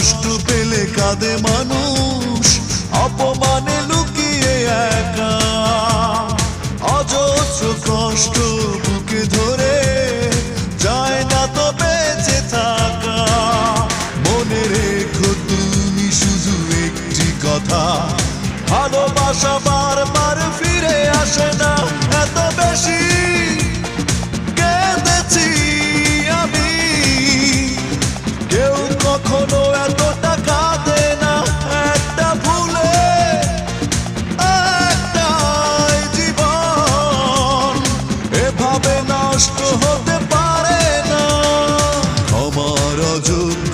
কষ্ট পেলে কাঁদে মানুষ, অপমানে লুকিয়ে একা। অজস্র কষ্ট বুকে ধরে যায় না তো বেঁচে থাকা। মনে রেখো তুমি শুধু একটি কথা, ভালোবাসা বারবার ফিরে আসে না। এত বেশি কেঁদেছি আমি, কেউ কখনো এতটা কাঁদে না। একটা ভুলে একটাই জীবন এভাবে নষ্ট হতে পারে না। ক্ষমার অযোগ্য